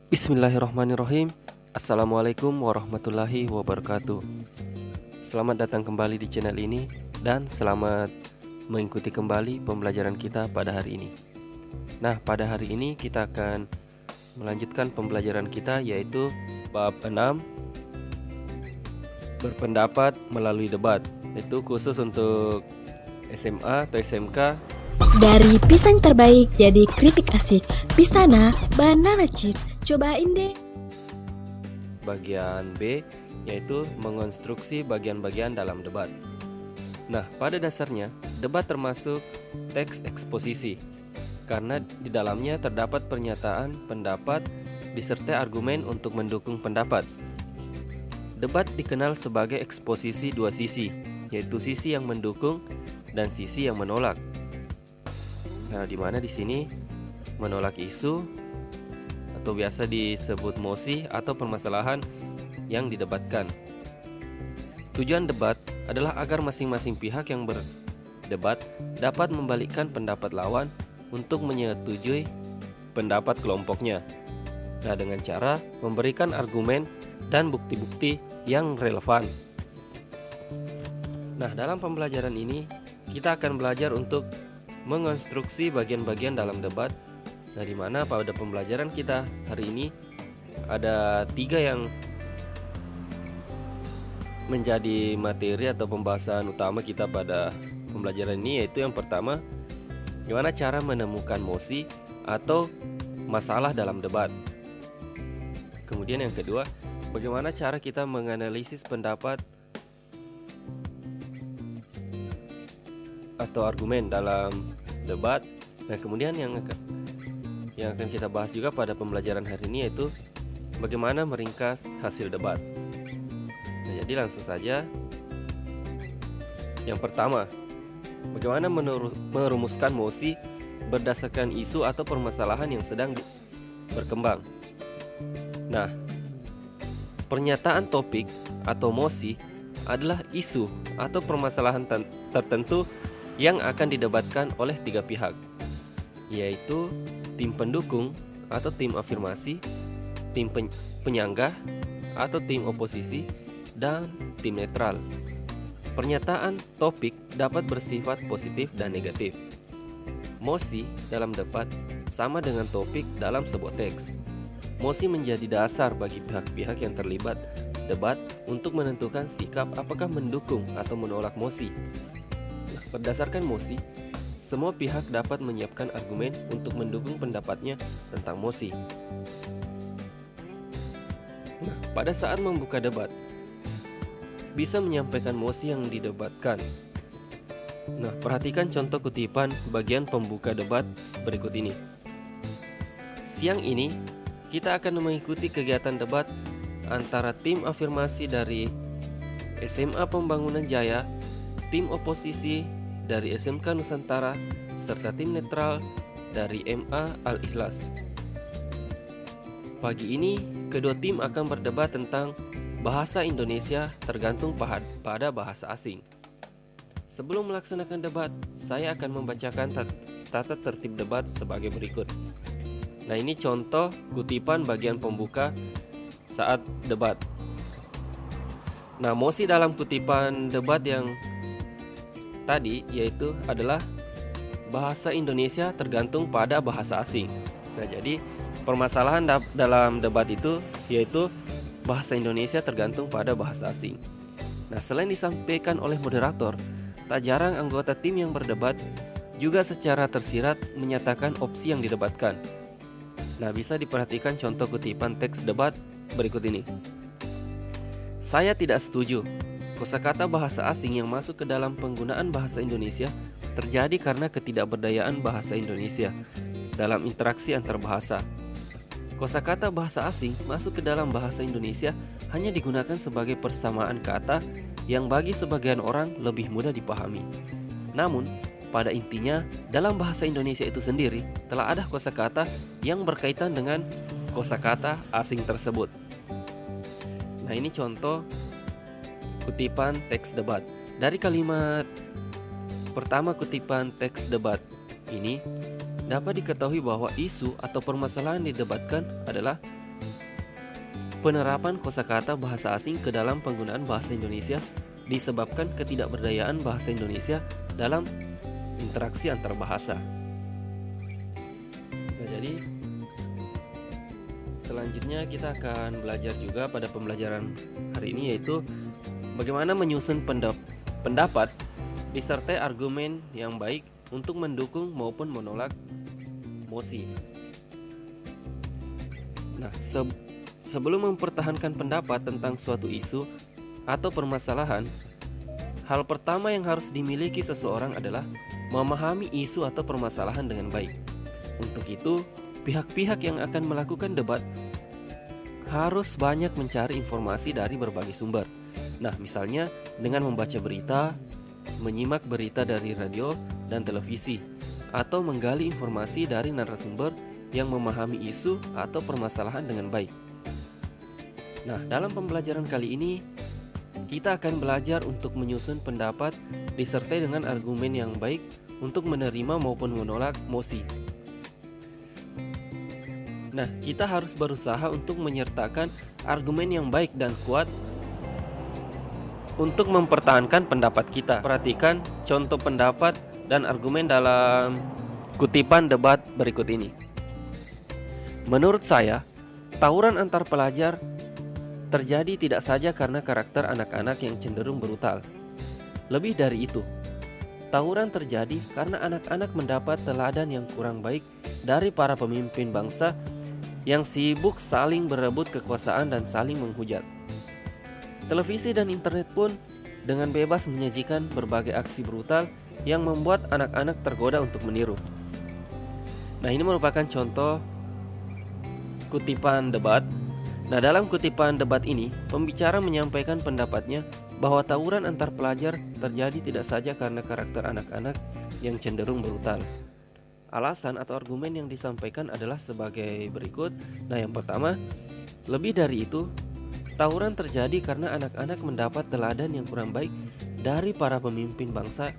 Bismillahirrahmanirrahim. Assalamualaikum warahmatullahi wabarakatuh. Selamat datang kembali di channel ini dan selamat mengikuti kembali pembelajaran kita pada hari ini. Nah, pada hari ini kita akan melanjutkan pembelajaran kita, yaitu bab 6, berpendapat melalui debat. Itu khusus untuk SMA atau SMK. Dari pisang terbaik jadi keripik asik, Pisana Banana Chips. Cobain deh. Bagian B, yaitu mengonstruksi bagian-bagian dalam debat. Nah, pada dasarnya debat termasuk teks eksposisi, karena di dalamnya terdapat pernyataan, pendapat, disertai argumen untuk mendukung pendapat. Debat dikenal sebagai eksposisi dua sisi, yaitu sisi yang mendukung dan sisi yang menolak. Nah, di mana di sini menolak isu atau biasa disebut mosi atau permasalahan yang didebatkan. Tujuan debat adalah agar masing-masing pihak yang berdebat dapat membalikkan pendapat lawan untuk menyetujui pendapat kelompoknya. Nah, dengan cara memberikan argumen dan bukti-bukti yang relevan. Nah, dalam pembelajaran ini kita akan belajar untuk mengonstruksi bagian-bagian dalam debat. Nah, di mana pada pembelajaran kita hari ini ada 3 yang menjadi materi atau pembahasan utama kita pada pembelajaran ini, yaitu yang pertama, bagaimana cara menemukan mosi atau masalah dalam debat. Kemudian yang kedua, bagaimana cara kita menganalisis pendapat atau argumen dalam debat. Nah, kemudian yang akan kita bahas juga pada pembelajaran hari ini, yaitu bagaimana meringkas hasil debat. Nah, jadi langsung saja. Yang pertama, bagaimana merumuskan mosi berdasarkan isu atau permasalahan yang sedang berkembang. Nah, pernyataan topik atau mosi adalah isu atau permasalahan tertentu yang akan didebatkan oleh 3 pihak, yaitu tim pendukung atau tim afirmasi, tim penyanggah atau tim oposisi, dan tim netral. Pernyataan topik dapat bersifat positif dan negatif. Mosi dalam debat sama dengan topik dalam sebuah teks. Mosi menjadi dasar bagi pihak-pihak yang terlibat debat untuk menentukan sikap apakah mendukung atau menolak mosi. Berdasarkan mosi, semua pihak dapat menyiapkan argumen untuk mendukung pendapatnya tentang mosi. Nah, pada saat membuka debat, bisa menyampaikan mosi yang didebatkan. Nah, perhatikan contoh kutipan bagian pembuka debat berikut ini. Siang ini, kita akan mengikuti kegiatan debat antara tim afirmasi dari SMA Pembangunan Jaya, tim oposisi dari SMK Nusantara, serta tim netral dari MA Al-Ikhlas. Pagi ini, kedua tim akan berdebat tentang bahasa Indonesia tergantung pada bahasa asing. Sebelum melaksanakan debat, saya akan membacakan tata tertib debat sebagai berikut. Nah, ini contoh kutipan bagian pembuka saat debat. Nah, mosi dalam kutipan debat yang tadi yaitu adalah bahasa Indonesia tergantung pada bahasa asing. Nah, jadi permasalahan dalam debat itu yaitu bahasa Indonesia tergantung pada bahasa asing. Nah, selain disampaikan oleh moderator, tak jarang anggota tim yang berdebat juga secara tersirat menyatakan opsi yang didebatkan. Nah, bisa diperhatikan contoh kutipan teks debat berikut ini. Saya tidak setuju. Kosakata bahasa asing yang masuk ke dalam penggunaan bahasa Indonesia terjadi karena ketidakberdayaan bahasa Indonesia dalam interaksi antar bahasa. Kosakata bahasa asing masuk ke dalam bahasa Indonesia hanya digunakan sebagai persamaan kata yang bagi sebagian orang lebih mudah dipahami. Namun, pada intinya dalam bahasa Indonesia itu sendiri telah ada kosakata yang berkaitan dengan kosakata asing tersebut. Nah, ini contoh kutipan teks debat. Dari kalimat pertama kutipan teks debat ini dapat diketahui bahwa isu atau permasalahan didebatkan adalah penerapan kosakata bahasa asing ke dalam penggunaan bahasa Indonesia disebabkan ketidakberdayaan bahasa Indonesia dalam interaksi antar bahasa. Nah, jadi selanjutnya kita akan belajar juga pada pembelajaran hari ini, yaitu bagaimana menyusun pendapat disertai argumen yang baik untuk mendukung maupun menolak mosi. Nah, sebelum mempertahankan pendapat tentang suatu isu atau permasalahan, hal pertama yang harus dimiliki seseorang adalah memahami isu atau permasalahan dengan baik. Untuk itu, pihak-pihak yang akan melakukan debat harus banyak mencari informasi dari berbagai sumber. Nah, misalnya dengan membaca berita, menyimak berita dari radio dan televisi, atau menggali informasi dari narasumber yang memahami isu atau permasalahan dengan baik. Nah, dalam pembelajaran kali ini kita akan belajar untuk menyusun pendapat disertai dengan argumen yang baik untuk menerima maupun menolak mosi. Nah, kita harus berusaha untuk menyertakan argumen yang baik dan kuat untuk mempertahankan pendapat kita. Perhatikan contoh pendapat dan argumen dalam kutipan debat berikut ini. Menurut saya, tawuran antar pelajar terjadi tidak saja karena karakter anak-anak yang cenderung brutal. Lebih dari itu, tawuran terjadi karena anak-anak mendapat teladan yang kurang baik dari para pemimpin bangsa yang sibuk saling berebut kekuasaan dan saling menghujat. Televisi dan internet pun dengan bebas menyajikan berbagai aksi brutal yang membuat anak-anak tergoda untuk meniru. Nah, ini merupakan contoh kutipan debat. Nah, dalam kutipan debat ini, pembicara menyampaikan pendapatnya bahwa tawuran antar pelajar terjadi tidak saja karena karakter anak-anak yang cenderung brutal. Alasan atau argumen yang disampaikan adalah sebagai berikut. Nah, yang pertama, lebih dari itu, tawuran terjadi karena anak-anak mendapat teladan yang kurang baik dari para pemimpin bangsa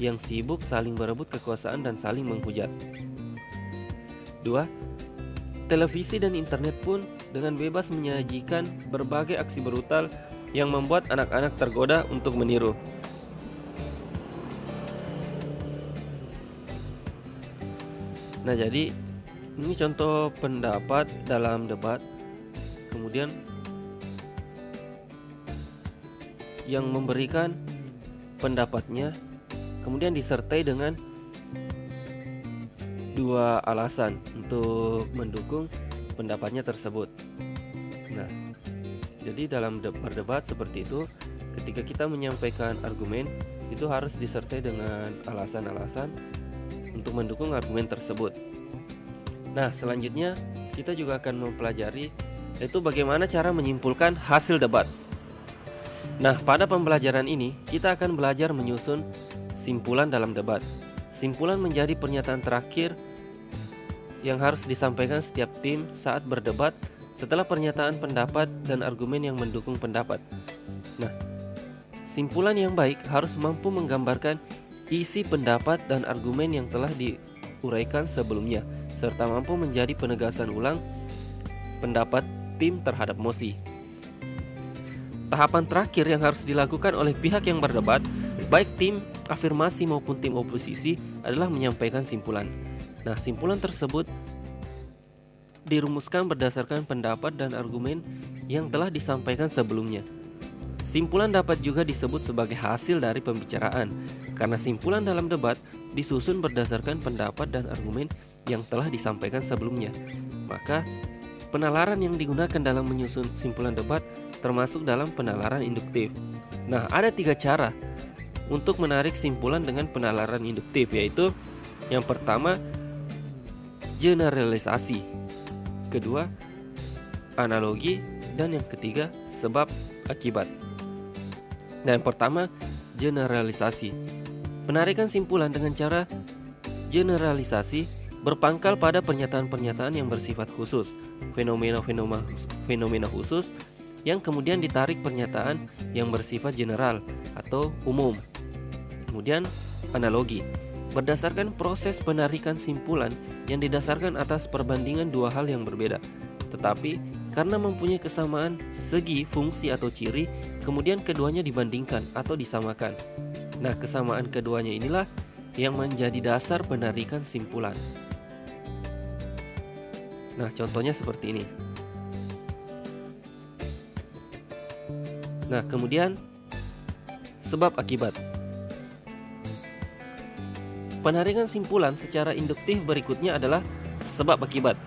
yang sibuk saling berebut kekuasaan dan saling menghujat. 2. Televisi dan internet pun dengan bebas menyajikan berbagai aksi brutal yang membuat anak-anak tergoda untuk meniru. Nah, jadi ini contoh pendapat dalam debat. Kemudian yang memberikan pendapatnya kemudian disertai dengan dua alasan untuk mendukung pendapatnya tersebut. Nah, jadi dalam berdebat seperti itu, ketika kita menyampaikan argumen, itu harus disertai dengan alasan-alasan untuk mendukung argumen tersebut. Nah, selanjutnya kita juga akan mempelajari yaitu bagaimana cara menyimpulkan hasil debat. Nah, pada pembelajaran ini kita akan belajar menyusun simpulan dalam debat. Simpulan menjadi pernyataan terakhir yang harus disampaikan setiap tim saat berdebat setelah pernyataan pendapat dan argumen yang mendukung pendapat. Nah, simpulan yang baik harus mampu menggambarkan isi pendapat dan argumen yang telah diuraikan sebelumnya, serta mampu menjadi penegasan ulang pendapat tim terhadap mosi. Tahapan terakhir yang harus dilakukan oleh pihak yang berdebat, baik tim afirmasi maupun tim oposisi, adalah menyampaikan simpulan. Nah, simpulan tersebut dirumuskan berdasarkan pendapat dan argumen yang telah disampaikan sebelumnya. Simpulan dapat juga disebut sebagai hasil dari pembicaraan, karena simpulan dalam debat disusun berdasarkan pendapat dan argumen yang telah disampaikan sebelumnya. Maka, penalaran yang digunakan dalam menyusun simpulan debat termasuk dalam penalaran induktif. Nah, ada 3 cara untuk menarik simpulan dengan penalaran induktif, yaitu yang pertama, generalisasi, kedua, analogi, dan yang ketiga, sebab akibat. Nah, yang pertama, generalisasi. Penarikan simpulan dengan cara generalisasi berpangkal pada pernyataan-pernyataan yang bersifat khusus, fenomena khusus, yang kemudian ditarik pernyataan yang bersifat general atau umum. Kemudian analogi, berdasarkan proses penarikan simpulan yang didasarkan atas perbandingan dua hal yang berbeda, tetapi karena mempunyai kesamaan segi, fungsi atau ciri, kemudian keduanya dibandingkan atau disamakan. Nah, kesamaan keduanya inilah yang menjadi dasar penarikan simpulan. Nah, contohnya seperti ini. Nah, kemudian sebab akibat. Penarikan simpulan secara induktif berikutnya adalah sebab akibat.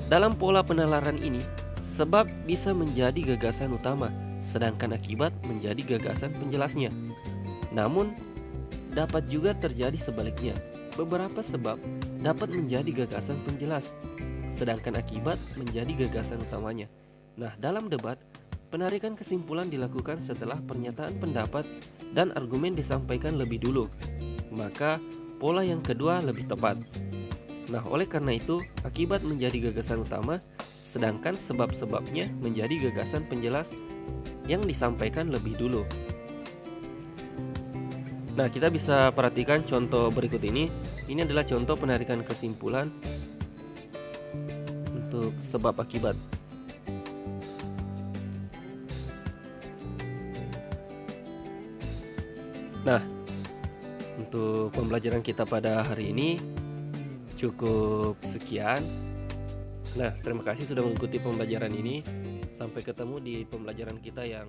Dalam pola penalaran ini, sebab bisa menjadi gagasan utama, sedangkan akibat menjadi gagasan penjelasnya. Namun, dapat juga terjadi sebaliknya. Beberapa sebab dapat menjadi gagasan penjelas, sedangkan akibat menjadi gagasan utamanya. Nah, dalam debat, penarikan kesimpulan dilakukan setelah pernyataan pendapat dan argumen disampaikan lebih dulu. Maka, pola yang kedua lebih tepat. Nah, oleh karena itu, akibat menjadi gagasan utama, sedangkan sebab-sebabnya menjadi gagasan penjelas yang disampaikan lebih dulu. Nah, kita bisa perhatikan contoh berikut ini. Ini adalah contoh penarikan kesimpulan untuk sebab akibat. Nah, untuk pembelajaran kita pada hari ini cukup sekian. Nah, terima kasih sudah mengikuti pembelajaran ini. Sampai ketemu di pembelajaran kita yang